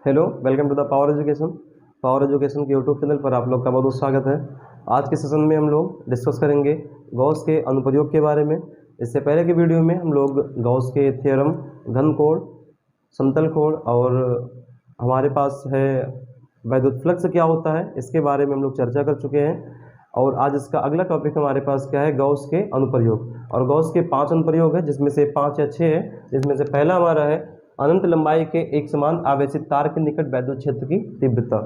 Hello, welcome to the power education. Power education के YouTube channel पर आप लोग का बहुत बहुत स्वागत है। आज के सेशन में हम लोग डिस्कस करेंगे गॉस के अनुप्रयोग के बारे में। इससे पहले के वीडियो में हम लोग गॉस के थ्योरम, घन कोण, समतल कोण और हमारे पास है वैद्युत फ्लक्स क्या होता है, इसके बारे में हम लोग चर्चा कर चुके हैं। और आज इसका अगला टॉपिक हमारे पास क्या है, गॉस के अनुप्रयोग। और गॉस के 5 अनुप्रयोग है, जिसमें से 5 या 6 है। जिसमें से पहला हमारा है अनंत लंबाई के एक समान आवेशित तार के निकट वैद्युत क्षेत्र की तीव्रता।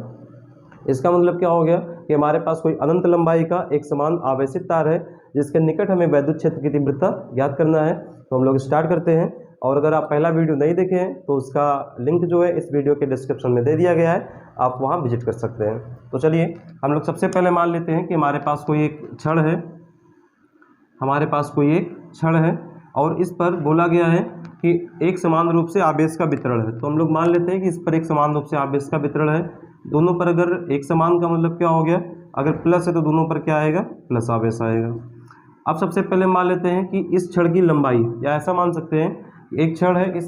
इसका मतलब क्या हो गया कि हमारे पास कोई अनंत लंबाई का एक समान आवेशित तार है जिसके निकट हमें वैद्युत क्षेत्र की तीव्रता ज्ञात करना है। तो हम लोग स्टार्ट करते हैं। और अगर आप पहला वीडियो नहीं देखे हैं तो उसका लिंक जो है इस वीडियो के डिस्क्रिप्शन में दे दिया गया है, आप वहाँ विजिट कर सकते हैं। तो चलिए हम लोग सबसे पहले मान लेते हैं कि हमारे पास कोई एक छड़ है, और इस पर बोला गया है कि एक समान रूप से आवेश का वितरण है। तो हम लोग मान लेते हैं कि इस पर एक समान रूप से आवेश का वितरण है। दोनों पर अगर एक समान का मतलब क्या हो गया, अगर प्लस है तो दोनों पर क्या आएगा, प्लस आवेश आएगा। अब सबसे पहले मान लेते हैं कि इस छड़ की लंबाई, या ऐसा मान सकते हैं एक छड़ है, इस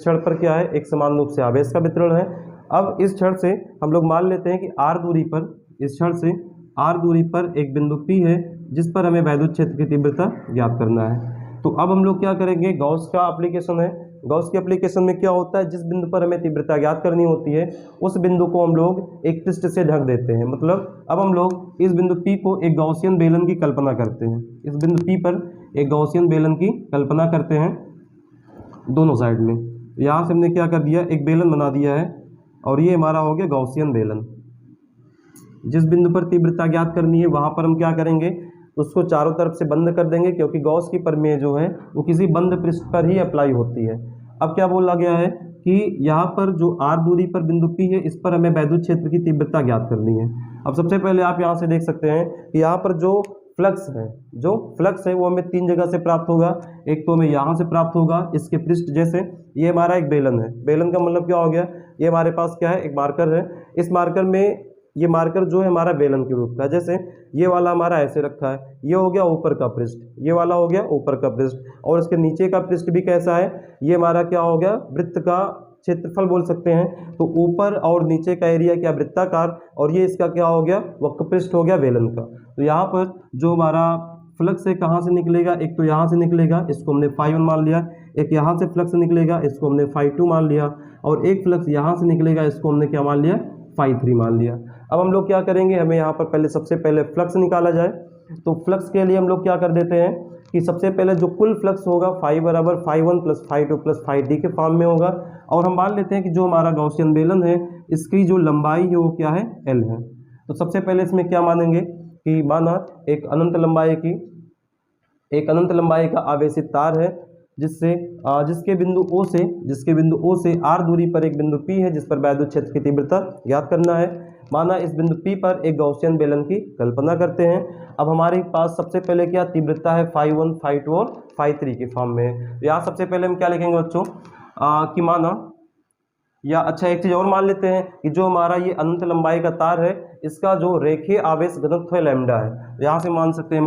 छड़ पर क्या है, एक समान रूप से आवेश का वितरण है। अब इस छड़ से हम लोग मान लेते हैं कि आर दूरी पर, इस छड़ से आर दूरी पर एक बिंदु P है जिस पर हमें वैद्युत क्षेत्र की तीव्रता ज्ञात करना है। तो अब हम लोग क्या करेंगे, गॉस का एप्लीकेशन है। गॉस के एप्लीकेशन में क्या होता है, जिस बिंदु पर हमें तीव्रता ज्ञात करनी होती है उस बिंदु को हम लोग एक पृष्ठ से ढक देते हैं। मतलब अब हम लोग इस बिंदु P को एक गॉसियन बेलन की कल्पना करते हैं। इस बिंदु P पर एक गॉसियन बेलन की कल्पना करते हैं दोनों साइड में। यहाँ से हमने क्या कर दिया, एक बेलन बना दिया है और ये हमारा हो गया गॉसियन बेलन। जिस बिंदु पर तीव्रता ज्ञात करनी है वहाँ पर हम क्या करेंगे, उसको चारों तरफ से बंद कर देंगे, क्योंकि गॉस की प्रमेय जो है वो किसी बंद पृष्ठ पर ही अप्लाई होती है। अब क्या बोला गया है कि यहाँ पर जो आर दूरी पर बिंदु P है, इस पर हमें वैद्युत क्षेत्र की तीव्रता ज्ञात करनी है। अब सबसे पहले आप यहाँ से देख सकते हैं कि यहाँ पर जो फ्लक्स है वो हमें 3 जगह से प्राप्त होगा। एक तो हमें यहाँ से प्राप्त होगा, इसके पृष्ठ, जैसे ये हमारा एक बेलन है। बेलन का मतलब क्या हो गया, ये हमारे पास क्या है, एक मार्कर है। इस मार्कर में, ये मार्कर जो है हमारा बेलन के रूप का, जैसे ये वाला हमारा ऐसे रखा है, ये हो गया ऊपर का पृष्ठ, ये वाला हो गया ऊपर का पृष्ठ, और इसके नीचे का पृष्ठ भी कैसा है, ये हमारा क्या हो गया, वृत्त का क्षेत्रफल बोल सकते हैं। तो ऊपर और नीचे का एरिया क्या, वृत्ताकार, और ये इसका क्या हो गया, वक्र पृष्ठ हो गया बेलन का। तो यहाँ पर जो हमारा फ्लक्स है कहाँ से निकलेगा, एक तो यहाँ से निकलेगा, इसको हमने φ1 मान लिया। एक यहाँ से फ्लक्स निकलेगा, इसको हमने φ2 मान लिया। और एक फ्लक्स यहाँ से निकलेगा, इसको हमने क्या मान लिया, φ3 मान लिया। अब हम लोग क्या करेंगे, हमें यहाँ पर सबसे पहले फ्लक्स निकाला जाए। तो फ्लक्स के लिए हम लोग क्या कर देते हैं कि सबसे पहले जो कुल फ्लक्स होगा φ बराबर φ1 प्लस φ2 प्लस φd के फॉर्म में होगा। और हम मान लेते हैं कि जो हमारा गॉसियन बेलन है इसकी जो लंबाई है वो क्या है, L है। तो सबसे पहले इसमें क्या मानेंगे कि माना एक अनंत लंबाई का आवेशित तार है जिसके बिंदु O से R दूरी पर एक बिंदु P है जिस पर वैद्युत क्षेत्र की तीव्रता ज्ञात करना है। माना इस बिंदु P पर एक गॉसियन बेलन की कल्पना करते हैं। अब हमारे पास सबसे पहले क्या तीव्रता है, φ1, φ2 और φ3 के फॉर्म में। यहाँ सबसे पहले हम क्या लिखेंगे बच्चों, कि माना, या अच्छा एक चीज़ और मान लेते हैं कि जो हमारा ये अनंत लंबाई का तार है इसका जो रेखीय आवेश घनत्व है लैम्डा है। यहाँ से मान सकते हैं,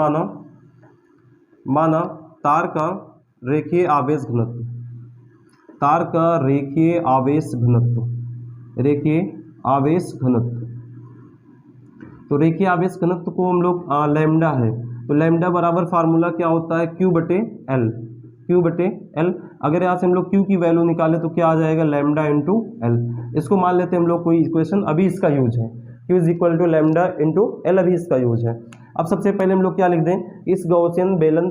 माना तार का रेखीय आवेश घनत्व, तो रेखीय आवेश घनत्व को हम लोग लैम्डा है, तो लैम्डा बराबर फार्मूला क्या होता है, Q बटे L। अगर यहाँ से हम लोग Q की वैल्यू निकालें तो क्या आ जाएगा, लैम्डा इंटू L। इसको मान लेते हैं हम लोग कोई इक्वेशन, अभी इसका यूज है, Q is equal to lambda into L, अभी इसका यूज है। अब सबसे पहले हम लोग क्या लिख दें, इस गॉसियन बेलन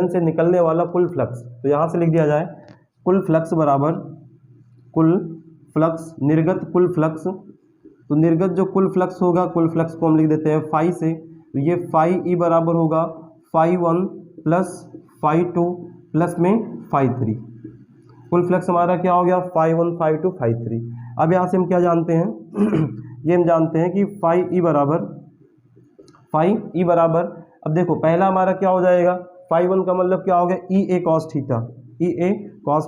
से निकलने वाला कुल फ्लक्स, तो यहाँ से लिख दिया जाए कुल फ्लक्स बराबर निर्गत कुल फ्लक्स। तो निर्गत जो कुल फ्लक्स होगा, कुल फ्लक्स को हम लिख देते हैं φ से, तो ये φe बराबर होगा φ1 प्लस φ2 प्लस में φ3। कुल फ्लक्स हमारा क्या हो गया, φ1 φ2 φ3। अब यहाँ से हम क्या जानते हैं ये हम जानते हैं कि φe बराबर, अब देखो पहला हमारा क्या हो जाएगा, φ1 का मतलब क्या हो गया, EA cos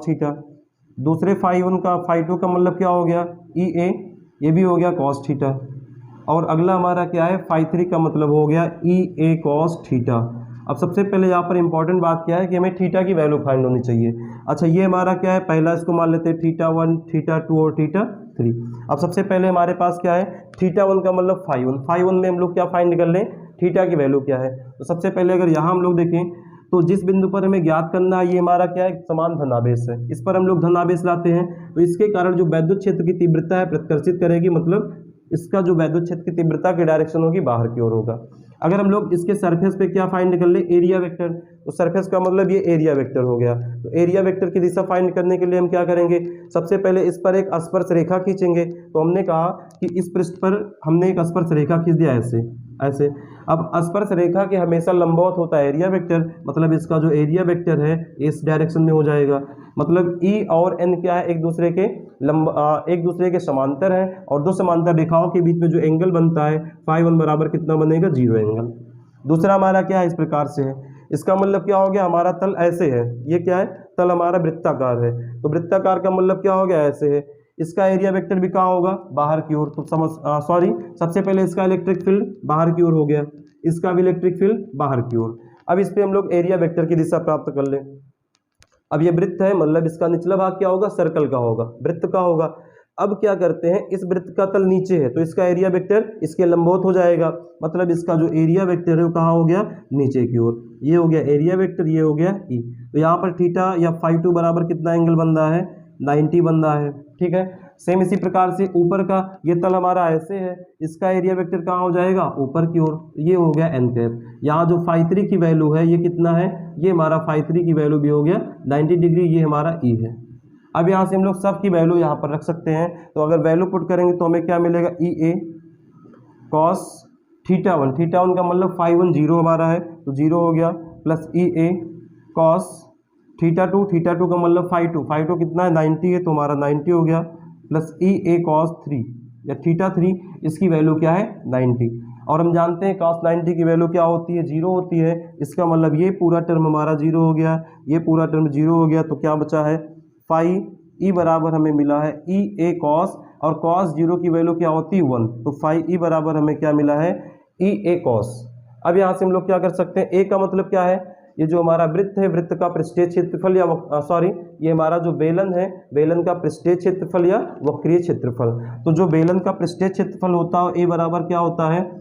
थीटा। दूसरे φ2 का मतलब क्या हो गया, EA, ये भी हो गया cos थीटा। और अगला हमारा क्या है, φ3 का मतलब हो गया EA cos थीटा। अब सबसे पहले यहाँ पर इंपॉर्टेंट बात क्या है कि हमें थीटा की वैल्यू फाइंड होनी चाहिए। अच्छा ये हमारा क्या है, पहला इसको मान लेते हैं θ1, θ2 और θ3। अब सबसे पहले हमारे पास क्या है, θ1 का मतलब φ1 में हम लोग क्या फाइंड कर लें, थीटा की वैल्यू क्या है। तो सबसे पहले अगर यहाँ हम लोग देखें तो जिस बिंदु पर हमें ज्ञात करना है ये हमारा क्या है, समान धनावेश है, इस पर हम लोग धनावेश लाते हैं तो इसके कारण जो वैद्युत क्षेत्र की तीव्रता है प्रतिकर्षित करेगी, मतलब इसका जो वैद्युत क्षेत्र की तीव्रता की डायरेक्शन होगी बाहर की ओर होगा। अगर हम लोग इसके सरफेस पे क्या फाइंड कर ले, एरिया वेक्टर, तो सरफेस का मतलब ये एरिया वेक्टर हो गया। तो एरिया वेक्टर की दिशा फाइंड करने के लिए हम क्या करेंगे, सबसे पहले इस पर एक स्पर्श रेखा खींचेंगे। तो हमने कहा कि इस पृष्ठ पर हमने एक स्पर्श रेखा खींच दिया ऐसे ऐसे। अब स्पर्श रेखा के हमेशा लंबवत होता है एरिया वेक्टर, मतलब इसका जो एरिया वेक्टर है इस डायरेक्शन में हो जाएगा। मतलब ई और एन क्या है, एक दूसरे के समांतर हैं, और दो समांतर रेखाओं के बीच में जो एंगल बनता है φ1 बराबर कितना बनेगा, 0 एंगल। दूसरा हमारा क्या है, इस प्रकार से है, इसका मतलब क्या हो गया, हमारा तल ऐसे है, ये क्या है, तल हमारा वृत्ताकार है, तो वृत्ताकार का मतलब क्या हो गया, ऐसे है। इसका एरिया वेक्टर भी कहाँ होगा, बाहर की ओर। तो सबसे पहले इसका इलेक्ट्रिक फील्ड बाहर की ओर हो गया, इसका भी इलेक्ट्रिक फील्ड बाहर की ओर। अब इस पे हम लोग एरिया वेक्टर की दिशा प्राप्त कर लें। अब ये वृत्त है, मतलब इसका निचला भाग क्या होगा, सर्कल का होगा, वृत्त का होगा। अब क्या करते हैं, इस वृत्त का तल नीचे है तो इसका एरिया वेक्टर इसके लंबवत हो जाएगा, मतलब इसका जो एरिया वेक्टर है वो कहाँ हो गया, नीचे की ओर। ये हो गया एरिया वेक्टर, ये हो गया ई। तो यहाँ पर थीटा या φ2 बराबर कितना एंगल बन रहा है, 90 बन रहा है, ठीक है। सेम इसी प्रकार से ऊपर का ये तल हमारा ऐसे है, इसका एरिया वेक्टर कहाँ हो जाएगा, ऊपर की ओर, ये हो गया एन कैप। यहाँ जो φ3 की वैल्यू है ये कितना है, ये हमारा φ3 की वैल्यू भी हो गया 90 डिग्री, ये हमारा ई है। अब यहाँ से हम लोग सब की वैल्यू यहाँ पर रख सकते हैं, तो अगर वैल्यू पुट करेंगे तो हमें क्या मिलेगा, ई ए कॉस θ1 का मतलब φ1 0 हमारा है तो 0 हो गया, प्लस ई ए कॉस θ2 का मतलब φ2 कितना है, 90 है तो हमारा 90 हो गया, प्लस ई ए कॉस 3 या θ3, इसकी वैल्यू क्या है, 90। और हम जानते हैं cos 90 की वैल्यू क्या होती है, 0 होती है। इसका मतलब ये पूरा टर्म हमारा 0 हो गया, ये पूरा टर्म 0 हो गया, तो क्या बचा है, फाई ई बराबर हमें मिला है ई ए कॉस, और कॉस 0 की वैल्यू क्या होती है, 1, तो फाई ई बराबर हमें क्या मिला है, ई ए कॉस। अब यहाँ से हम लोग क्या कर सकते हैं, ए का मतलब क्या है, ये जो हमारा वृत्त है, वृत्त का पृष्ठीय क्षेत्रफल या ये हमारा जो बेलन है, बेलन का पृष्ठीय क्षेत्रफल या वक्रीय क्षेत्रफल। तो जो बेलन का पृष्ठीय क्षेत्रफल होता है ए बराबर क्या होता है,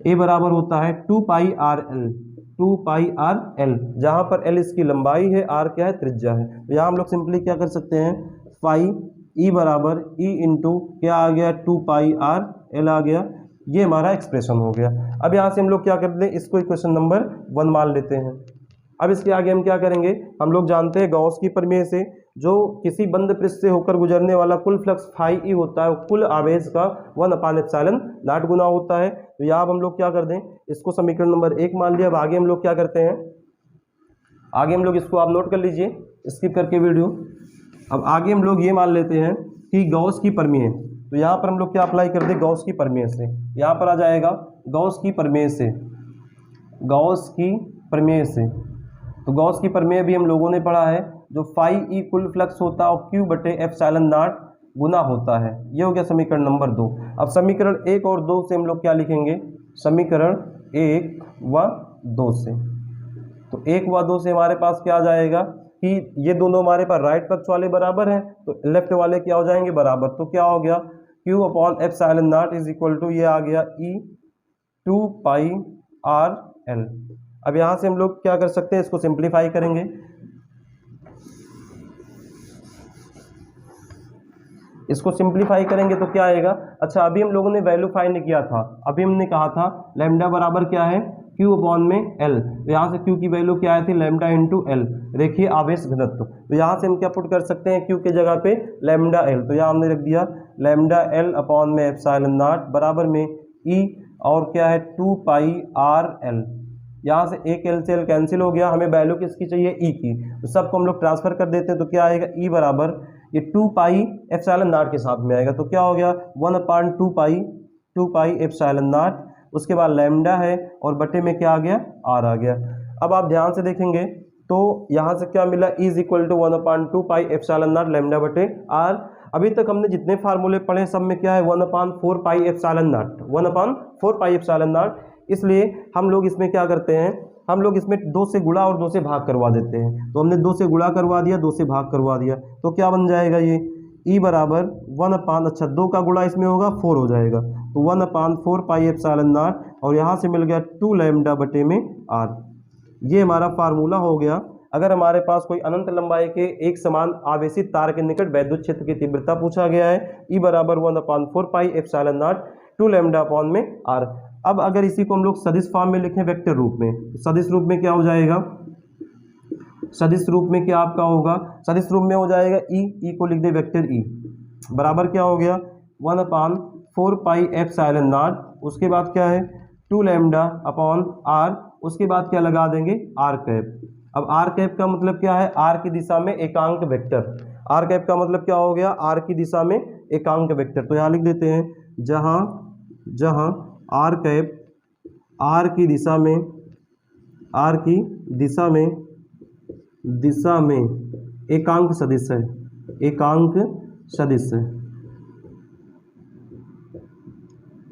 ए बराबर होता है 2πrl, 2πrl, जहाँ पर एल इसकी लंबाई है, आर क्या है, त्रिज्या है। तो यहाँ हम लोग सिंपली क्या कर सकते हैं, फाई ई बराबर ई इंटू क्या आ गया, 2πrl आ गया, ये हमारा एक्सप्रेशन हो गया। अब यहाँ से हम लोग क्या करते हैं, इसको इक्वेशन नंबर 1 मान लेते हैं। अब इसके आगे हम क्या करेंगे, हम लोग जानते हैं गॉस की प्रमेय से जो किसी बंद पृष्ठ से होकर गुजरने वाला कुल फ्लक्स फाई ई होता है, कुल आवेश का 1/ε0 गुना होता है। तो यहाँ अब हम लोग क्या कर दें, इसको समीकरण नंबर 1 मान लिया। अब आगे हम लोग क्या करते हैं, आगे हम लोग इसको आप नोट कर लीजिए स्किप करके वीडियो। अब आगे हम लोग ये मान लेते हैं कि गॉस की प्रमेय, तो यहाँ पर हम लोग क्या अप्लाई कर दें, गॉस की प्रमेय से। यहाँ पर आ जाएगा गॉस की प्रमेय से, गॉस की प्रमेय से। तो गॉस की प्रमेय भी हम लोगों ने पढ़ा है, जो फाई ई कुल फ्लक्स होता है और Q/ε0 गुना होता है। ये हो गया समीकरण नंबर 2। अब समीकरण 1 और 2 से हम लोग क्या लिखेंगे, समीकरण 1 व 2 से। तो 1 व 2 से हमारे पास क्या आ जाएगा कि ये दोनों हमारे पास राइट पक्ष वाले बराबर हैं, तो लेफ्ट वाले क्या हो जाएंगे, बराबर। तो क्या हो गया, Q/ε0 इज इक्वल टू, ये आ गया ई 2πrl। अब यहाँ से हम लोग क्या कर सकते हैं, इसको सिंप्लीफाई करेंगे। इसको सिंप्लीफाई करेंगे तो क्या आएगा, अच्छा अभी हम लोगों ने वैल्यू फाइंड किया था, अभी हमने कहा था लैम्डा बराबर क्या है, Q/L। तो यहाँ से Q की वैल्यू क्या आई थी, लैम्डा इंटू एल, रेखीय आवेश घनत्व। तो यहाँ से हम क्या पुट कर सकते हैं, Q के जगह पे लैम्डा एल, तो यहाँ हमने रख दिया लैम्डा L/ε0 बराबर में E और क्या है 2πrl। यहाँ से एक एल से एल कैंसिल हो गया, हमें वैल्यू किसकी चाहिए, ई की। तो सबको हम लोग ट्रांसफर कर देते हैं, तो क्या आएगा, ई बराबर ये 2πε0 के साथ में आएगा, तो क्या हो गया 1/2π2πε0, उसके बाद लैम्डा है और बटे में क्या आ गया, आर आ गया। अब आप ध्यान से देखेंगे तो यहाँ से क्या मिला, इज इक्वल टू 1/2πε0 लैम्डा बटे आर। अभी तक हमने जितने फार्मूले पढ़े सब में क्या है 1/4πε0, 1/4πε0। इसलिए हम लोग इसमें क्या करते हैं, हम लोग इसमें 2 से गुणा और 2 से भाग करवा देते हैं। तो हमने 2 से गुणा करवा दिया, 2 से भाग करवा दिया, तो क्या बन जाएगा ये ई बराबर 1/, अच्छा 2 का गुणा इसमें होगा 4 हो जाएगा, तो 1/4 पाई एप्सिलॉन नॉट, और यहाँ से मिल गया 2 लैम्डा बटे में आर। ये हमारा फार्मूला हो गया। अगर हमारे पास कोई अनंत लंबाई के एक समान आवेशित तार के निकट वैद्युत क्षेत्र की तीव्रता पूछा गया है, ई बराबर 1/4 pi epsilon not 2 lambda upon में आर। अब अगर इसी को हम लोग सदिश फॉर्म में लिखें वेक्टर रूप में, तो सदिश रूप में क्या हो जाएगा, सदिश रूप में क्या आपका होगा, सदिश रूप में हो जाएगा ई को लिख दे वेक्टर ई बराबर क्या हो गया 1/4 पाई एप्सिलॉन नॉट, उसके बाद क्या है 2 लैम्डा अपॉन आर, उसके बाद क्या लगा देंगे आर कैप। अब आर कैप का मतलब क्या है, आर की दिशा में एकांक वेक्टर। आर कैप का मतलब क्या हो गया, आर की दिशा में एकांक वेक्टर। तो यहाँ लिख देते हैं जहाँ जहाँ आर कैप आर की दिशा में, आर की दिशा में एकांक सदिश है, एकांक सदिश है,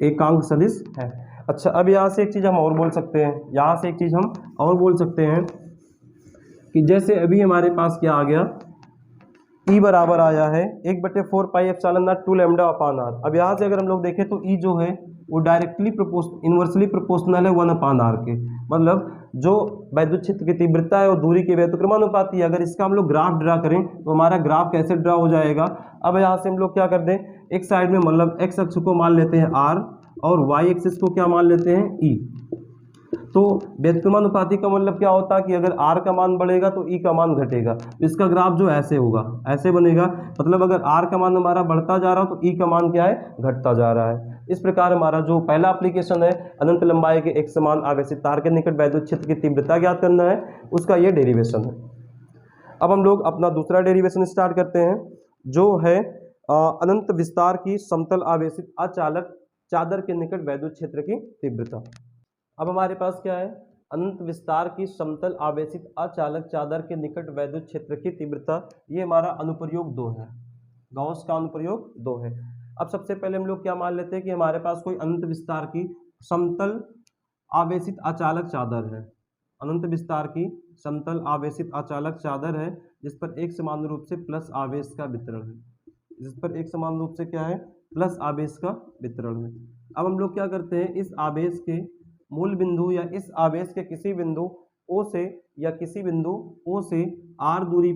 एकांक सदिश है। अच्छा, अब यहाँ से एक चीज़ हम और बोल सकते हैं, यहाँ से एक चीज़ हम और बोल सकते हैं कि जैसे अभी हमारे पास क्या आ गया, ई बराबर आया है 1/4 pi epsilon not 2 lambda upon r. अब यहाँ से अगर हम लोग देखें तो ई जो है वो डायरेक्टली इन्वर्सली प्रोपोर्शनल है 1/r के, मतलब जो वैद्युत क्षेत्र की तीव्रता है वो दूरी के व्युत्क्रमानुपाती है। अगर इसका हम लोग ग्राफ ड्रा करें तो हमारा ग्राफ कैसे ड्रा हो जाएगा, अब यहाँ से हम लोग क्या कर दें, एक साइड में मतलब एक्स अक्ष को मान लेते हैं आर और वाई एक्सिस को क्या मान लेते हैं ई। तो व्युत्क्रमानुपाती का मतलब क्या होता है कि अगर r का मान बढ़ेगा तो e का मान घटेगा, तो इसका ग्राफ जो ऐसे होगा, ऐसे बनेगा, मतलब अगर r का मान हमारा बढ़ता जा रहा हो तो e का मान क्या है, घटता जा रहा है। इस प्रकार हमारा जो पहला एप्लीकेशन है अनंत लंबाई के एक समान आवेशित तार के निकट वैद्युत क्षेत्र की तीव्रता ज्ञात करना है, उसका ये डेरिवेशन है। अब हम लोग अपना दूसरा डेरिवेशन स्टार्ट करते हैं, जो है अनंत विस्तार की समतल आवेशित अचालक चादर के निकट वैद्युत क्षेत्र की तीव्रता। अब हमारे पास क्या है, अनंत विस्तार की समतल आवेशित अचालक चादर के निकट वैद्युत क्षेत्र की तीव्रता, ये हमारा अनुप्रयोग 2 है, गॉस का अनुप्रयोग 2 है। अब सबसे पहले हम लोग क्या मान लेते हैं कि हमारे पास कोई अनंत विस्तार की समतल आवेशित अचालक चादर है, अनंत विस्तार की समतल आवेशित अचालक चादर है जिस पर एक समान रूप से प्लस आवेश का वितरण है, जिस पर एक समान रूप से क्या है, प्लस आवेश का वितरण है। अब हम लोग क्या करते हैं, इस आवेश के मूल बिंदु या इस आवेश के किसी बिंदु O से या किसी बिंदु O से r दूरी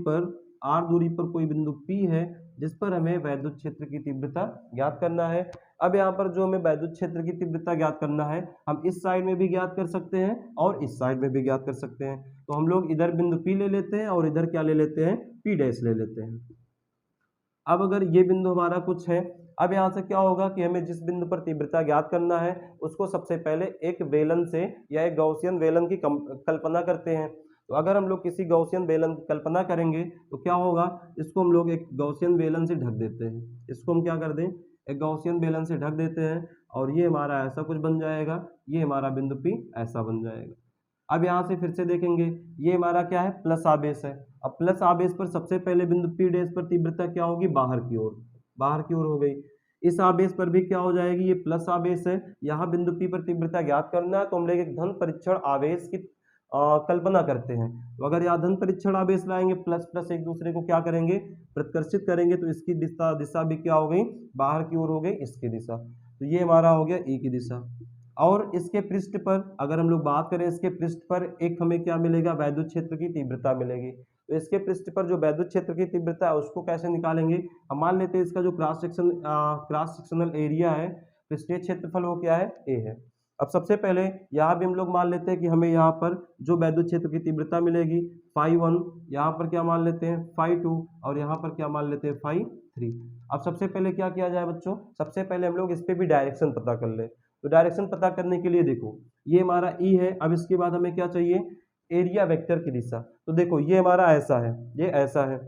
पर कोई बिंदु P है जिस पर हमें वैद्युत क्षेत्र की तीव्रता ज्ञात करना है। अब यहाँ पर जो हमें वैद्युत क्षेत्र की तीव्रता ज्ञात करना है, हम इस साइड में भी ज्ञात कर सकते हैं और इस साइड में भी ज्ञात कर सकते हैं। तो हम लोग इधर बिंदु P ले लेते हैं और इधर क्या ले लेते हैं, P डैश ले लेते हैं। अब अगर ये बिंदु हमारा कुछ है, अब यहाँ से क्या होगा कि हमें जिस बिंदु पर तीव्रता ज्ञात करना है उसको सबसे पहले एक बेलन से या एक गॉसियन बेलन की कल्पना करते हैं। तो अगर हम लोग किसी गॉसियन बेलन की कल्पना करेंगे तो क्या होगा, इसको हम लोग एक गॉसियन बेलन से ढक देते हैं, इसको हम क्या कर दें, एक गॉसियन बेलन से ढक देते हैं और ये हमारा ऐसा कुछ बन जाएगा, ये हमारा बिंदु P ऐसा बन जाएगा। अब यहाँ से फिर से देखेंगे, ये हमारा क्या है, प्लस आवेश है। अब प्लस आवेश पर सबसे पहले बिंदु P डैश पर तीव्रता क्या होगी, बाहर की ओर हो गई। इस आवेश पर भी क्या हो जाएगी, ये प्लस आवेश है, यहाँ बिंदु P पर तीव्रता ज्ञात करना है तो हम लोग एक धन परीक्षण आवेश की कल्पना करते हैं। तो अगर यहाँ धन परीक्षण आवेश लाएंगे, प्लस प्लस एक दूसरे को क्या करेंगे, प्रतिकर्षित करेंगे, तो इसकी दिशा भी क्या हो गई, बाहर की ओर हो गई, इसकी दिशा। तो ये हमारा हो गया E की दिशा। और इसके पृष्ठ पर अगर हम लोग बात करें, इसके पृष्ठ पर एक हमें क्या मिलेगा, वैद्युत क्षेत्र की तीव्रता मिलेगी। तो इसके पृष्ठ पर जो वैद्युत क्षेत्र की तीव्रता है उसको कैसे निकालेंगे, हम मान लेते हैं इसका जो क्रॉस सेक्शनल एरिया है, पृष्ठीय क्षेत्रफल वो क्या है, A है। अब सबसे पहले यहाँ भी हम लोग मान लेते हैं कि हमें यहाँ पर जो वैद्युत क्षेत्र की तीव्रता मिलेगी φ1, यहाँ पर क्या मान लेते हैं φ2 और यहाँ पर क्या मान लेते हैं φ3। अब सबसे पहले क्या किया जाए बच्चों, सबसे पहले हम लोग इस पर भी डायरेक्शन पता कर ले। तो डायरेक्शन पता करने के लिए देखो, ये हमारा E है। अब इसके बाद हमें क्या चाहिए, एरिया वेक्टर की दिशा। तो देखो ये हमारा ऐसा है, ये ऐसा है।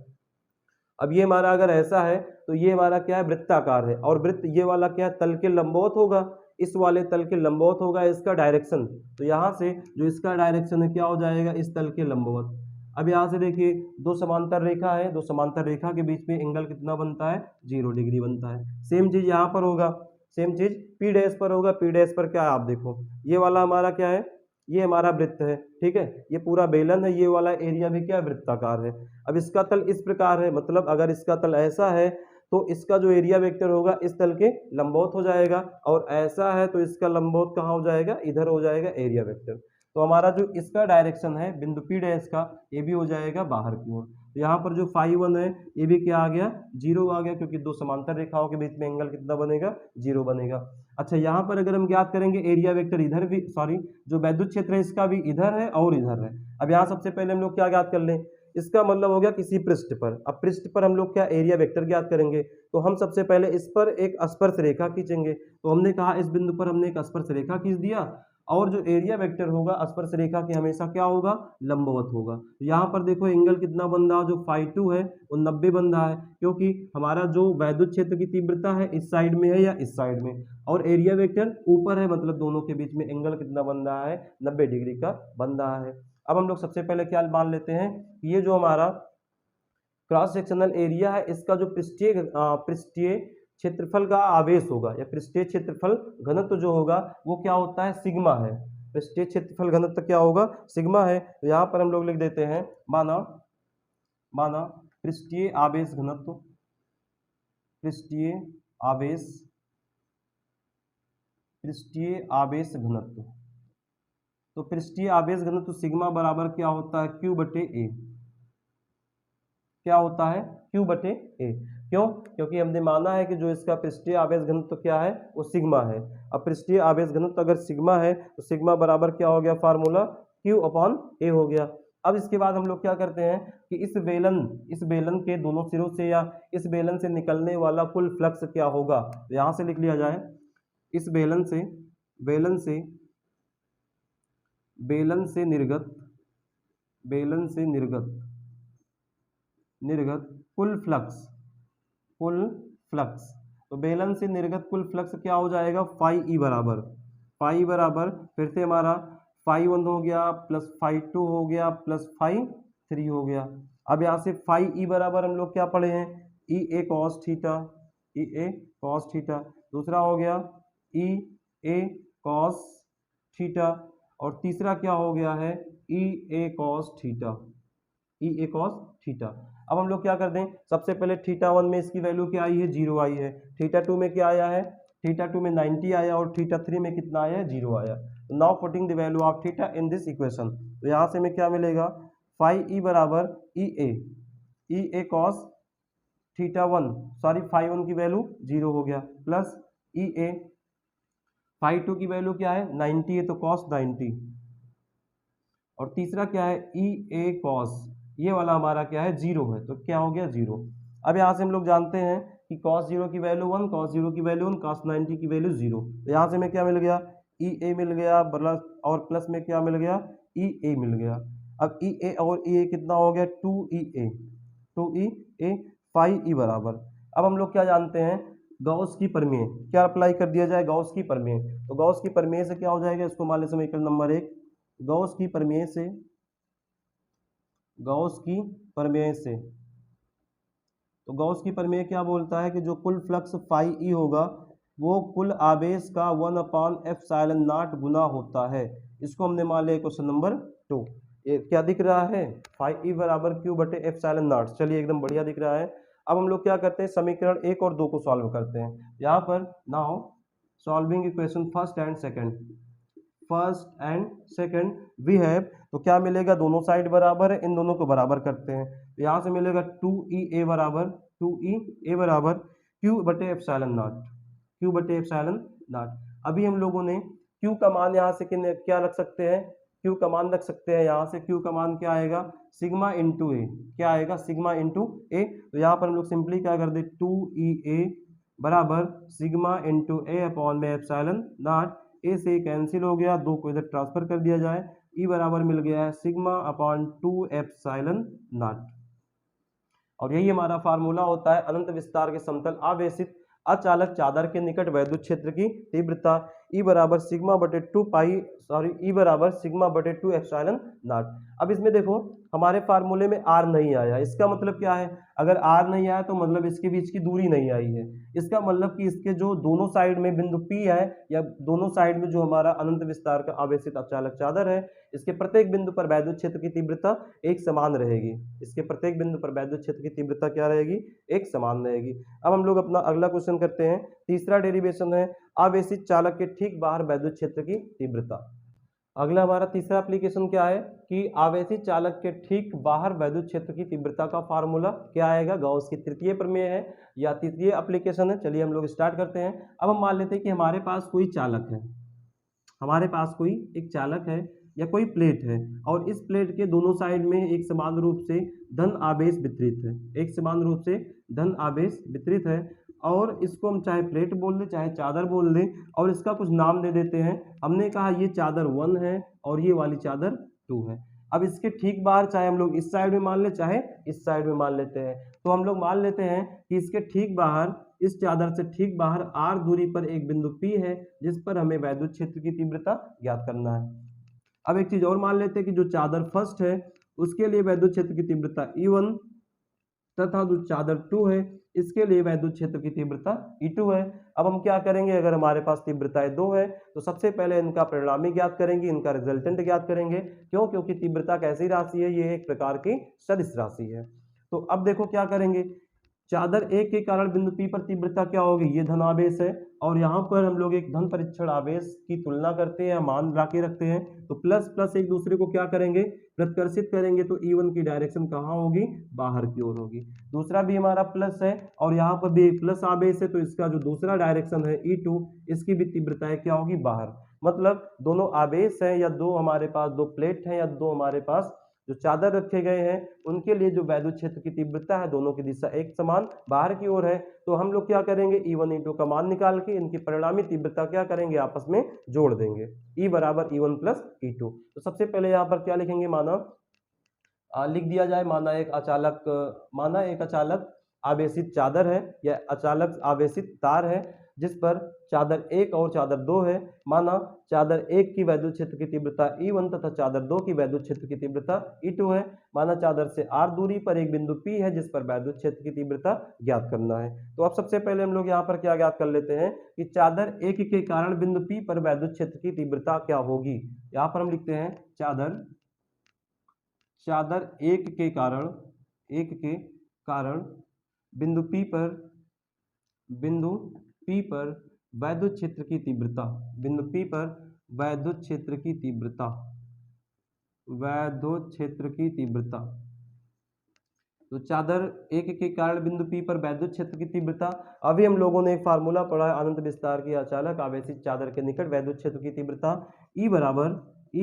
अब ये हमारा अगर ऐसा है तो ये हमारा क्या है, वृत्ताकार है, और वृत्त ये वाला क्या है, तल के लंबवत होगा, इस वाले तल के लंबवत होगा इसका डायरेक्शन। तो यहाँ से जो इसका डायरेक्शन है क्या हो जाएगा, इस तल के लंबवत। अब यहाँ से देखिए दो समांतर रेखा है, दो समांतर रेखा के बीच में एंगल कितना बनता है, 0 डिग्री बनता है। सेम चीज यहाँ पर होगा, सेम चीज पी डैश पर होगा, पी डैश पर क्या है आप देखो, ये वाला हमारा क्या है, ये हमारा वृत्त है, ठीक है, ये पूरा बेलन है, ये वाला एरिया भी क्या है, वृत्ताकार है। अब इसका तल इस प्रकार है, मतलब अगर इसका तल ऐसा है तो इसका जो एरिया वेक्टर होगा इस तल के लंबवत हो जाएगा, और ऐसा है तो इसका लंबवत कहाँ हो जाएगा, इधर हो जाएगा एरिया वेक्टर। तो हमारा जो इसका डायरेक्शन है बिंदु पी डैश का, ये भी हो जाएगा बाहर की ओर। तो यहाँ पर जो फाइव 1 है ये भी क्या आ गया, 0 आ गया, क्योंकि दो समांतर रेखाओं के बीच में एंगल कितना बनेगा, 0 बनेगा। अच्छा, यहाँ पर अगर हम ज्ञात करेंगे एरिया वेक्टर, इधर भी सॉरी जो वैद्युत क्षेत्र है इसका भी इधर है और इधर है। अब यहाँ सबसे पहले हम लोग क्या ज्ञात कर लें, इसका मतलब हो गया किसी पृष्ठ पर। अब पृष्ठ पर हम लोग क्या एरिया वेक्टर ज्ञात करेंगे, तो हम सबसे पहले इस पर एक स्पर्श रेखा खींचेंगे। तो हमने कहा इस बिंदु पर हमने एक स्पर्श रेखा खींच दिया, और जो एरिया वेक्टर होगा स्पर्श रेखा के हमेशा क्या होगा, लंबवत होगा। यहाँ पर देखो एंगल कितना बन रहा है, जो φ2 है वो 90 बन रहा है, क्योंकि हमारा जो वैद्युत क्षेत्र की तीव्रता है इस साइड में है या इस साइड में, और एरिया वेक्टर ऊपर है, मतलब दोनों के बीच में एंगल कितना बन रहा है, 90 डिग्री का बन रहा है। अब हम लोग सबसे पहले क्या मान लेते हैं, ये जो हमारा क्रॉस सेक्शनल एरिया है इसका जो पृष्ठीय क्षेत्रफल का आवेश होगा या पृष्ठीय क्षेत्रफल घनत्व जो होगा वो क्या होता है, सिग्मा है। पृष्ठीय क्षेत्रफल घनत्व क्या होगा, सिग्मा है। तो यहाँ पर हम लोग लिख देते हैं माना पृष्ठीय आवेश घनत्व, पृष्ठीय आवेश घनत्व। तो पृष्ठीय आवेश घनत्व सिग्मा बराबर क्या होता है, Q बटे ए। क्या होता है, Q बटे ए। क्यों, क्योंकि हमने माना है कि जो इसका पृष्ठीय आवेश घनत्व क्या है, वो सिग्मा है। अब पृष्ठीय आवेश घनत्व अगर सिग्मा है तो सिग्मा बराबर क्या हो गया, फार्मूला Q अपॉन ए हो गया। अब इसके बाद हम लोग क्या करते हैं कि इस बेलन के दोनों सिरों से या इस बेलन से निकलने वाला कुल फ्लक्स क्या होगा, तो यहाँ से लिख लिया जाए, इस बेलन से निर्गत कुल फ्लक्स। तो बेलन से निर्गत कुल फ्लक्स क्या हो जाएगा, φe बराबर फिर से हमारा φ1 हो गया प्लस φ2 हो गया प्लस φ3 हो गया। अब यहाँ से φe बराबर हम लोग क्या पढ़े हैं, Ea cos थीटा, दूसरा हो गया Ea cos थीटा, और तीसरा क्या हो गया है, Ea cos थीटा। अब हम लोग क्या करते हैं, सबसे पहले θ1 में इसकी वैल्यू क्या आई है, 0 आई है। θ2 में क्या आया है, θ2 में 90 आया, और θ3 में कितना आया है, 0 आया। Now putting the value of theta in this equation, तो यहाँ से हमें क्या मिलेगा, φe बराबर Ea cos θ1 सॉरी φ1 की वैल्यू 0 हो गया, प्लस Ea φ2 की वैल्यू क्या है, 90 है, तो cos 90, और तीसरा क्या है Ea cos, ये वाला हमारा क्या है, 0 है, तो क्या हो गया 0। अब यहाँ से हम लोग जानते हैं कि cos 0 की वैल्यू 1, cos 0 की वैल्यू 1, cos 90 की वैल्यू 0। तो यहाँ से हमें क्या मिल गया, Ea मिल गया, प्लस और प्लस में क्या मिल गया, Ea मिल गया। अब Ea और Ea कितना हो गया, 2Ea φe बराबर। अब हम लोग क्या जानते हैं, गॉस की प्रमेय, क्या अप्लाई कर दिया जाए, गॉस की प्रमेय। तो गॉस की प्रमेय से क्या हो जाएगा, इसको मान ले समीकरण नंबर 1, गॉस की प्रमेय से तो गॉस की प्रमेय क्या बोलता है कि जो कुल फ्लक्स φe होगा वो कुल आवेश का 1/ε0 गुना होता है। इसको हमने मान लिया क्वेश्चन नंबर 2। ये क्या दिख रहा है, φe बराबर Q बटे ε0। चलिए एकदम बढ़िया दिख रहा है। अब हम लोग क्या करते हैं, समीकरण 1 और 2 को सॉल्व करते हैं। यहाँ पर now solving equation first and second we have, तो क्या मिलेगा, दोनों साइड बराबर है, इन दोनों को बराबर करते हैं। तो यहाँ से मिलेगा 2Ea बराबर Q बटे ε0। अभी हम लोगों ने Q का मान यहाँ से क्या रख सकते हैं, Q का मान रख सकते हैं, यहाँ से Q का मान क्या आएगा, सिग्मा इंटू ए, क्या आएगा, सिग्मा इंटू ए। तो यहाँ पर हम लोग सिंपली क्या कर दे, 2Ea बराबर सिग्मा इंटू ए अपॉन में ε0। ए से कैंसिल हो गया, 2 को इधर ट्रांसफर कर दिया जाए, ई बराबर मिल गया है सिग्मा अपॉन 2ε0। और यही हमारा फार्मूला होता है अनंत विस्तार के समतल आवेशित अचालक चादर के निकट वैद्युत क्षेत्र की तीव्रता, ई बराबर सिग्मा बटे 2 ε0। अब इसमें देखो हमारे फार्मूले में आर नहीं आया, इसका मतलब क्या है, अगर आर नहीं आया तो मतलब इसके बीच की दूरी नहीं आई है। इसका मतलब कि इसके जो दोनों साइड में बिंदु P है या दोनों साइड में जो हमारा अनंत विस्तार का आवेशित अचालक चादर है, इसके प्रत्येक बिंदु पर वैद्युत क्षेत्र की तीव्रता एक समान रहेगी। इसके प्रत्येक बिंदु पर वैद्युत क्षेत्र की तीव्रता क्या रहेगी, एक समान रहेगी। अब हम लोग अपना अगला क्वेश्चन करते हैं। तीसरा डेरिवेशन है आवेशित चालक के ठीक बाहर वैद्युत क्षेत्र की तीव्रता। अगला हमारा तीसरा एप्लीकेशन क्या है कि आवेशित चालक के ठीक बाहर वैद्युत क्षेत्र की तीव्रता का फार्मूला क्या आएगा, गॉस की तृतीय प्रमेय है या तृतीय एप्लीकेशन है। चलिए हम लोग स्टार्ट करते हैं। अब हम मान लेते हैं कि हमारे पास कोई चालक है, हमारे पास कोई एक चालक है या कोई प्लेट है और इस प्लेट के दोनों साइड में एक समान रूप से धन आवेश वितरित है, एक समान रूप से धन आवेश वितरित है और इसको हम चाहे प्लेट बोल दें चाहे चादर बोल दें और इसका कुछ नाम दे देते हैं। हमने कहा ये चादर 1 है और ये वाली चादर 2 है। अब इसके ठीक बाहर चाहे हम लोग इस साइड में मान ले चाहे इस साइड में मान लेते हैं, तो हम लोग मान लेते हैं कि इसके ठीक बाहर, इस चादर से ठीक बाहर r दूरी पर एक बिंदु P है जिस पर हमें वैद्युत क्षेत्र की तीव्रता ज्ञात करना है। अब एक चीज और मान लेते हैं कि जो चादर फर्स्ट है उसके लिए वैद्युत क्षेत्र की तीव्रता E1 तथा जो चादर 2 है इसके लिए वैद्युत क्षेत्र की तीव्रता E2 है। अब हम क्या करेंगे, अगर हमारे पास तीव्रताएं 2 है तो सबसे पहले इनका परिणामी ज्ञात करेंगे, इनका रिजल्टेंट ज्ञात करेंगे। क्यों? क्योंकि तीव्रता कैसी राशि है, ये एक प्रकार की सदिश राशि है। तो अब देखो क्या करेंगे, चादर 1 के कारण बिंदु P पर तीव्रता क्या होगी, ये धन आवेश है और यहाँ पर हम लोग एक धन परीक्षण आवेश की तुलना करते हैं, मान ला के रखते हैं, तो प्लस प्लस एक दूसरे को क्या करेंगे, प्रतिकर्षित करेंगे। तो E1 की डायरेक्शन कहाँ होगी, बाहर की ओर होगी। दूसरा भी हमारा प्लस है और यहाँ पर भी प्लस आवेश है तो इसका जो दूसरा डायरेक्शन है E2, इसकी भी तीव्रता क्या होगी, बाहर। मतलब दोनों आवेश है या दो हमारे पास दो प्लेट है या दो हमारे पास जो चादर रखे गए हैं उनके लिए जो वैद्युत क्षेत्र की तीव्रता है दोनों की दिशा एक समान बाहर की ओर है। तो हम लोग क्या करेंगे, E1 E2 का मान निकाल के इनकी परिणामी तीव्रता क्या करेंगे, आपस में जोड़ देंगे, E बराबर E1 प्लस E2। तो सबसे पहले यहाँ पर क्या लिखेंगे, माना लिख दिया जाए, माना एक अचालक आवेशित चादर है या अचालक आवेशित तार है जिस पर चादर 1 और चादर 2 है। माना चादर 1 की वैद्युत क्षेत्र की तीव्रता E1 तथा चादर 2 की वैद्युत क्षेत्र की तीव्रता E2 है। माना चादर से r दूरी पर एक बिंदु P है जिस पर वैद्युत क्षेत्र की तीव्रता ज्ञात करना है। तो अब सबसे पहले हम लोग यहाँ पर क्या ज्ञात कर लेते हैं कि चादर 1 के कारण बिंदु P पर वैद्युत क्षेत्र की तीव्रता क्या होगी। यहाँ पर हम लिखते हैं चादर 1 के कारण बिंदु P पर वैद्युत क्षेत्र की तीव्रता, बिंदु P पर वैद्युत क्षेत्र की तीव्रता। तो चादर 1 के कारण बिंदु P पर वैद्युत क्षेत्र की तीव्रता, अभी हम लोगों ने एक फार्मूला पढ़ा है अनंत विस्तार की अचालक आवेशित चादर के निकट वैद्युत क्षेत्र की तीव्रता E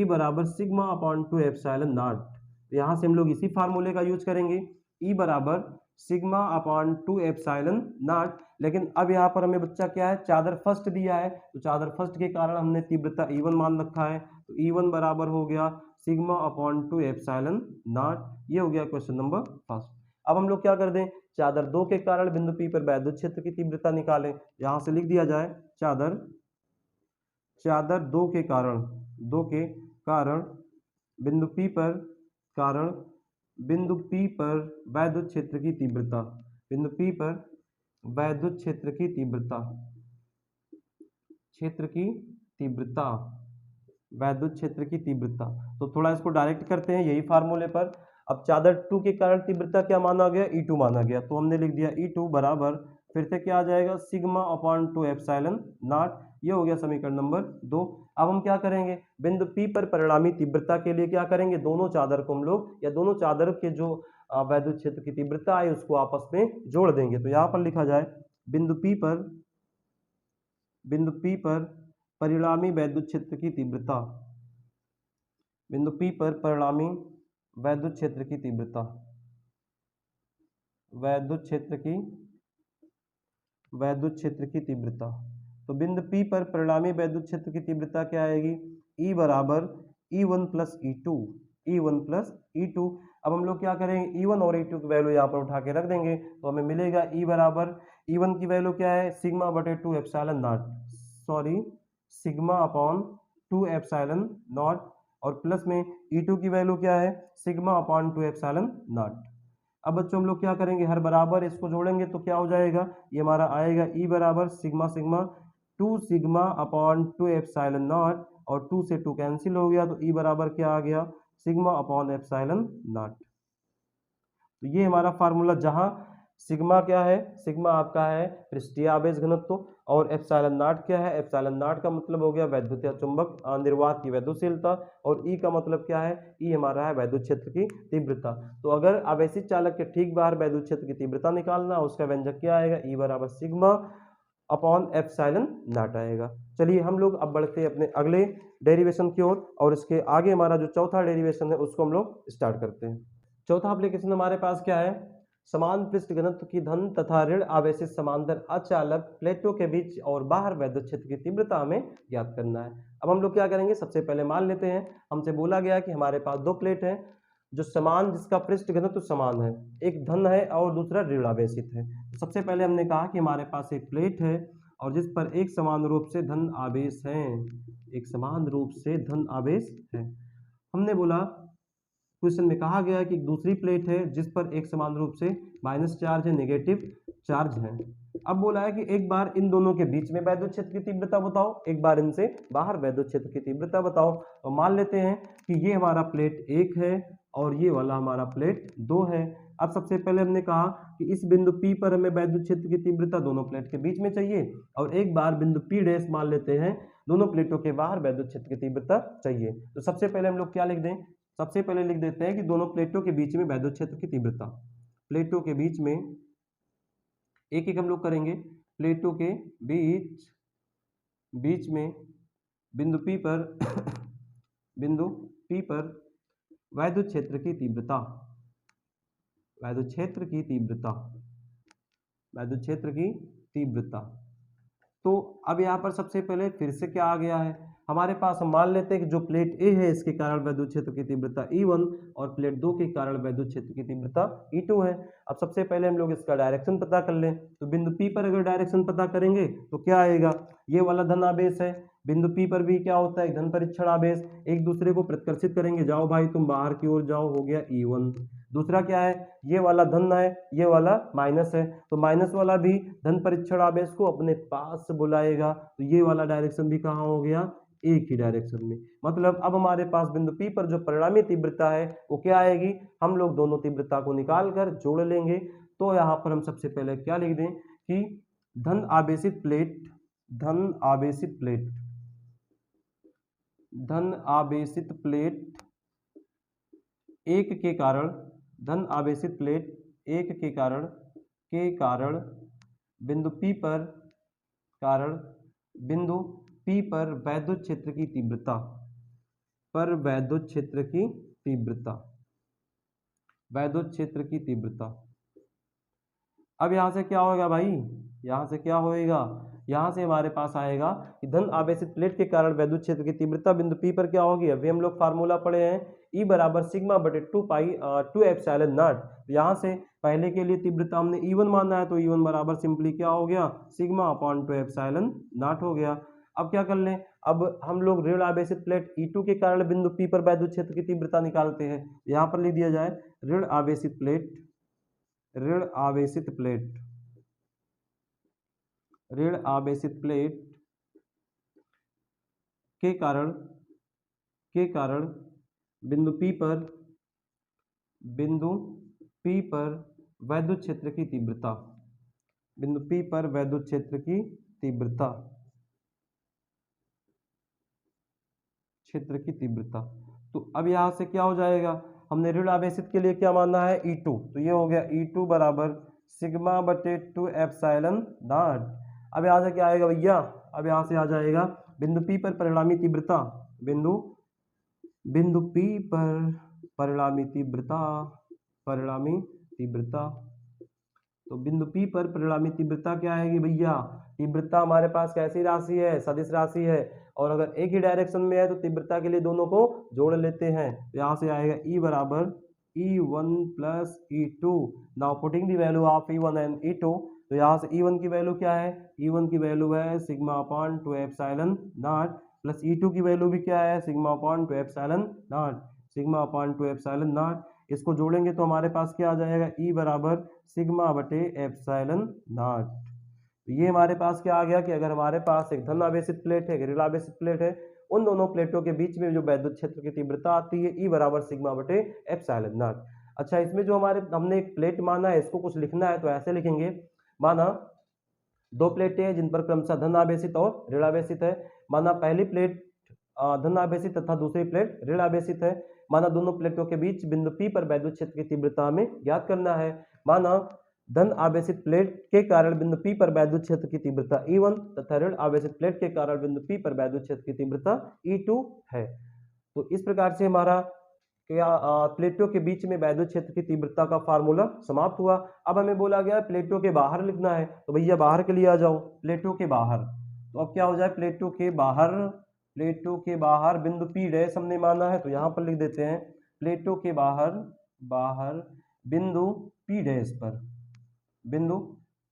बराबर सिग्मा अपॉन 2 एप्सिलॉन नॉट। यहाँ से हम लोग इसी फार्मूले का यूज करेंगे, E बराबर सिग्मा अपॉन 2 एप्सिलॉन नॉट। लेकिन अब यहाँ पर हमें बच्चा क्या है, चादर फर्स्ट दिया है तो चादर फर्स्ट के कारण हमने तीव्रता E1 मान रखा है, तो E1 बराबर हो गया सिग्मा अपॉन 2 एप्सिलॉन नॉट। ये हो गया क्वेश्चन नंबर फर्स्ट। अब हम लोग क्या कर दें, चादर 2 के कारण बिंदु P पर वैद्युत क्षेत्र की तीव्रता निकालें। यहाँ से लिख दिया जाए चादर 2 के कारण बिंदु P पर वैद्युत क्षेत्र की तीव्रता, बिंदु P पर वैद्युत क्षेत्र की तीव्रता, वैद्युत क्षेत्र की तीव्रता। तो थोड़ा इसको डायरेक्ट करते हैं यही फार्मूले पर। अब चादर 2 के कारण तीव्रता क्या माना गया, E2 माना गया, तो हमने लिख दिया E2 बराबर फिर से क्या आ जाएगा, सिग्मा अपॉन 2 एप्सिलॉन नॉट। ये हो गया समीकरण नंबर 2। अब हम क्या करेंगे, बिंदु P पर परिणामी तीव्रता के लिए क्या करेंगे, दोनों चादर को हम लोग या दोनों चादर के जो वैद्युत क्षेत्र की तीव्रता है उसको आपस में जोड़ देंगे। तो यहाँ पर लिखा जाए बिंदु P पर परिणामी वैद्युत क्षेत्र की तीव्रता, बिंदु P पर परिणामी वैद्युत क्षेत्र की तीव्रता, वैद्युत क्षेत्र की तीव्रता। तो बिंदु P पर परिणामी वैद्युत क्षेत्र की तीव्रता क्या आएगी, E बराबर E1 plus E2, E1 plus E2। अब हम लोग क्या करेंगे, E1 और E2 की वैल्यू यहाँ पर उठा के रख देंगे तो हमें मिलेगा E बराबर, E1 की वैल्यू क्या है, सिग्मा बटे 2 epsilon not, sigma upon 2 epsilon not, और प्लस में E2 की वैल्यू क्या है, सिग्मा अपॉन 2 एप्सिलॉन नॉट। अब बच्चों हम लोग क्या करेंगे, हर बराबर इसको जोड़ेंगे तो क्या हो जाएगा, ये हमारा आएगा E बराबर sigma sigma 2 sigma upon 2 epsilon not, और 2 से 2 कैंसिल हो गया तो E बराबर क्या आ गया, सिग्मा अपॉन एप्सिलॉन नॉट। तो ये हमारा फार्मूला, जहां सिग्मा क्या है, सिग्मा आपका है पृष्ठीय आवेश घनत्व, और एप्सिलॉन नॉट क्या है, एप्सिलॉन नॉट का मतलब हो गया वैद्युत या चुंबक निर्वात की वैद्युतशीलता, और ई का मतलब क्या है, ई हमारा है वैद्युत क्षेत्र की तीव्रता। तो अगर आवेशित चालक के ठीक बाहर वैद्युत क्षेत्र की तीव्रता निकालना, उसका व्यंजक क्या आएगा, ई बराबर सिग्मा अपॉन एप्सिलॉन नॉट आएगा। चलिए हम लोग अब बढ़ते हैं अपने अगले डेरिवेशन की ओर, और इसके आगे हमारा जो चौथा डेरिवेशन है उसको हम लोग स्टार्ट करते हैं। चौथा एप्लीकेशन हमारे पास क्या है, समान पृष्ठ घनत्व की धन तथा ऋण आवेशित समांतर अचालक प्लेटों के बीच और बाहर वैद्युत क्षेत्र की तीव्रता हमें ज्ञात करना है। अब हम लोग क्या करेंगे, सबसे पहले मान लेते हैं, हमसे बोला गया कि हमारे पास दो प्लेट हैं जो समान, जिसका पृष्ठ घनत्व समान है, एक धन है और दूसरा ऋण आवेशित है। तो सबसे पहले हमने कहा कि हमारे पास एक प्लेट है और जिस पर एक समान रूप से धन आवेश है, एक समान रूप से धन आवेश है। हमने बोला, क्वेश्चन में कहा गया है कि एक दूसरी प्लेट है जिस पर एक समान रूप से माइनस चार्ज है, नेगेटिव चार्ज है। अब बोला है कि एक बार इन दोनों के बीच में वैद्युत क्षेत्र की तीव्रता बताओ, एक बार इनसे बाहर वैद्युत क्षेत्र की तीव्रता बताओ। तो मान लेते हैं कि ये हमारा प्लेट 1 है और ये वाला हमारा प्लेट 2 है। अब सबसे पहले हमने कहा कि इस बिंदु P पर हमें वैद्युत क्षेत्र की तीव्रता दोनों प्लेट के बीच में चाहिए, और एक बार बिंदु P डैश मान लेते हैं, दोनों प्लेटों के बाहर वैद्युत क्षेत्र की तीव्रता चाहिए। तो सबसे पहले हम लोग क्या लिख दें, सबसे पहले लिख देते हैं कि दोनों प्लेटों के बीच में वैद्युत क्षेत्र की तीव्रता, प्लेटों के बीच में, एक एक हम लोग करेंगे, प्लेटों के बीच में बिंदु P पर बिंदु P पर वैद्युत क्षेत्र की तीव्रता, वैद्युत क्षेत्र की तीव्रता, वैद्युत क्षेत्र की तीव्रता। तो अब यहाँ पर सबसे पहले फिर से क्या आ गया है हमारे पास, हम मान लेते हैं कि जो प्लेट ए है इसके कारण वैद्युत क्षेत्र की तीव्रता E1 और प्लेट 2 के कारण वैद्युत क्षेत्र की तीव्रता E2 है। अब सबसे पहले हम लोग इसका डायरेक्शन पता कर लें, तो बिंदु P पर अगर डायरेक्शन पता करेंगे तो क्या आएगा, ये वाला धन आवेश है, बिंदु P पर भी क्या होता है, धन परीक्षण आवेश, एक दूसरे को प्रतिकर्षित करेंगे, जाओ भाई तुम बाहर की ओर जाओ, हो गया E1। दूसरा क्या है, ये वाला धन है, ये वाला माइनस है, तो माइनस वाला भी धन परीक्षण आवेश को अपने पास बुलाएगा, तो ये वाला डायरेक्शन भी कहाँ हो गया, एक ही डायरेक्शन में। मतलब अब हमारे पास बिंदु P पर जो परिणामी तीव्रता है वो क्या आएगी, हम लोग दोनों तीव्रता को निकाल कर जोड़ लेंगे। तो यहाँ पर हम सबसे पहले क्या लिख दें कि धन आवेशित प्लेट, धन आवेशित प्लेट, धन आवेशित प्लेट एक के कारण, धन आवेशित प्लेट एक के कारण बिंदु P पर, कारण बिंदु P पर वैद्युत क्षेत्र की तीव्रता, पर वैद्युत क्षेत्र की तीव्रता, वैद्युत क्षेत्र की तीव्रता। अब यहां से क्या होगा भाई, यहां से क्या होएगा, यहां से हमारे पास आएगा कि धन आवेशित प्लेट के कारण वैद्युत क्षेत्र की तीव्रता बिंदु P पर क्या होगी, अभी हम लोग फार्मूला पढ़े हैं, E बराबर सिग्मा बटे 2 एप्सिलॉन नॉट। यहाँ से पहले के लिए तीव्रता हमने E1 माना है, तो E1 बराबर सिंपली क्या हो गया, सिग्मा अपॉन 2 एप्सिलॉन नॉट हो गया। अब क्या कर लें, अब हम लोग ऋण आवेशित प्लेट E2 के कारण बिंदु P पर वैद्युत क्षेत्र की तीव्रता निकालते हैं। यहाँ पर लिख दिया जाए ऋण आवेशित प्लेट, ऋण आवेशित प्लेट, ऋण आवेशित प्लेट के कारण बिंदु P पर, बिंदु P पर वैद्युत क्षेत्र की तीव्रता, बिंदु P पर वैद्युत क्षेत्र की तीव्रता, क्षेत्र की तीव्रता। तो अब यहां से क्या हो जाएगा, हमने ऋण आवेशित के लिए क्या मानना है, E2, तो ये हो गया E2 बराबर सिग्मा बटे 2 एप्सिलॉन नॉट। अब यहां से क्या आएगा भैया, अब यहां से आ जाएगा बिंदु P पर परिणामी तीव्रता, बिंदु P पर परिणामी तीव्रता, परिणामी तीव्रता। तो बिंदु P पर परिणामी तीव्रता क्या आएगी भैया, तीव्रता हमारे पास कैसी राशि है, सदिश राशि है, और अगर एक ही डायरेक्शन में है तो तीव्रता के लिए दोनों को जोड़ लेते हैं। यहाँ से आएगा E बराबर E1 plus E2। Now putting the value of E1 and E2, तो यहाँ से E1 की वैल्यू क्या है, E1 की वैल्यू है sigma upon 2 epsilon not plus E2 की वैल्यू भी क्या है, sigma upon 2 epsilon not, sigma upon 2 epsilon not. इसको जोड़ेंगे तो हमारे पास क्या आ जाएगा, E बराबर सिग्मा बटे एप्सिलॉन नॉट। तो ये हमारे पास क्या आ गया कि अगर हमारे पास एक धन आवेशित प्लेट है, एक ऋण आवेशित प्लेट है, उन दोनों प्लेटों के बीच में जो वैद्युत क्षेत्र की तीव्रता आती है E बराबर सिग्मा बटे एप्सिलॉन नॉट। अच्छा, इसमें जो हमने एक प्लेट माना है, इसको कुछ लिखना है तो ऐसे लिखेंगे, माना दो प्लेटें हैं जिन पर क्रमशः धन आवेशित और ऋण आवेशित है। माना पहली प्लेट धन आवेशित तथा दूसरी प्लेट ऋण आवेशित है। माना दोनों प्लेटों के बीच बिंदु P पर वैद्युत क्षेत्र की तीव्रता हमें ज्ञात करना है। माना धन आवेशित प्लेट के कारण बिंदु P पर वैद्युत क्षेत्र की तीव्रता E1 तथा ऋण आवेशित प्लेट के कारण बिंदु P पर वैद्युत क्षेत्र की तीव्रता E2 है। तो इस प्रकार से हमारा क्या प्लेटों के बीच में वैद्युत क्षेत्र की तीव्रता का फार्मूला समाप्त हुआ। अब हमें बोला गया प्लेटों के बाहर लिखना है, तो भैया बाहर के लिए आ जाओ, प्लेटों के बाहर। तो अब क्या हो जाए, प्लेटों के बाहर बिंदु P डैश हमने माना है, तो यहाँ पर लिख देते हैं प्लेटों के बाहर बिंदु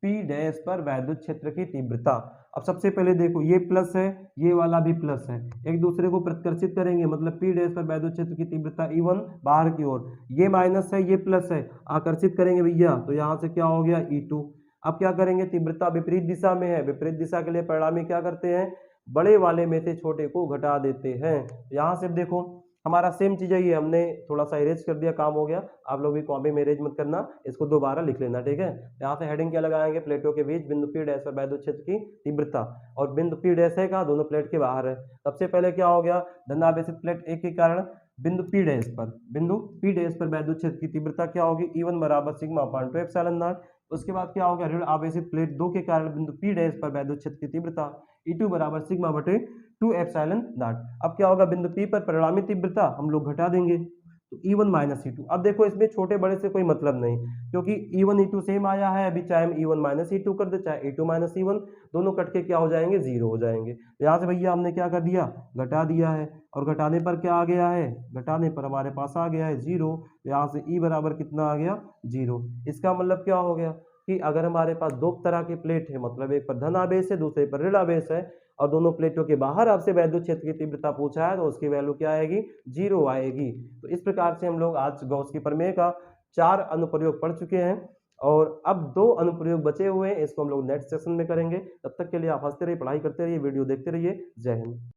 P डैश पर वैद्युत क्षेत्र की तीव्रता। अब सबसे पहले देखो, ये प्लस है, ये वाला भी प्लस है, एक दूसरे को प्रतिकर्षित करेंगे, मतलब P डैश पर वैद्युत क्षेत्र की तीव्रता E1 बाहर की ओर, ये माइनस है, ये प्लस है, आकर्षित करेंगे भैया, तो यहाँ से क्या हो गया E2। अब क्या करेंगे, तीव्रता विपरीत दिशा में है, विपरीत दिशा के लिए परिणामी क्या करते हैं, बड़े वाले में से छोटे को घटा देते हैं। यहाँ से देखो हमारा सेम चीज है, ये हमने थोड़ा सा इरेज कर दिया, काम हो गया। आप लोग भी कॉपी में इरेज मत करना, इसको दोबारा लिख लेना, ठीक है। यहाँ से हेडिंग क्या लगाएंगे, प्लेटों के बीच बिंदु P डैश पर वैद्युत क्षेत्र की तीव्रता, और बिंदु P डैश है कहाँ, दोनों प्लेट के बाहर है। सबसे पहले क्या हो गया, धनावेशित प्लेट एक के कारण बिंदु P डैश पर वैद्युत क्षेत्र की तीव्रता क्या होगी, E1 बराबर सिग्मा अपॉन 2 एप्सिलॉन नॉट। उसके बाद क्या हो गया, ऋण आवेशित प्लेट 2 के कारण बिंदु P डैश पर वैद्युत क्षेत्र की तीव्रता E2 बराबर सिग्मा बटे 2 एप्सिलॉन नॉट। अब क्या होगा, बिंदु P पर परिणामी तीव्रता हम लोग घटा देंगे, तो E1 माइनस E2। अब देखो इसमें छोटे बड़े से कोई मतलब नहीं, क्योंकि E1 E2 सेम आया है, अभी चाहे हम E1 माइनस E2 कर दे, चाहे E2 माइनस E1, दोनों कट के क्या हो जाएंगे, जीरो हो जाएंगे। यहाँ से भैया हमने क्या कर दिया, घटा दिया है, और घटाने पर क्या आ गया है, घटाने पर हमारे पास आ गया है जीरो। यहाँ से E बराबर कितना आ गया, जीरो। इसका मतलब क्या हो गया कि अगर हमारे पास दो तरह की प्लेट है, मतलब एक पर धन आवेश है, दूसरे पर ऋण आवेश है, और दोनों प्लेटों के बाहर आपसे वैद्युत क्षेत्र की तीव्रता पूछा है, तो उसकी वैल्यू क्या आएगी, जीरो आएगी। तो इस प्रकार से हम लोग आज गॉस की प्रमेय का 4 अनुप्रयोग पढ़ चुके हैं, और अब 2 अनुप्रयोग बचे हुए हैं, इसको हम लोग नेक्स्ट सेशन में करेंगे। तब तक के लिए आप हंसते रहिए, पढ़ाई करते रहिए, वीडियो देखते रहिए। जय हिंद।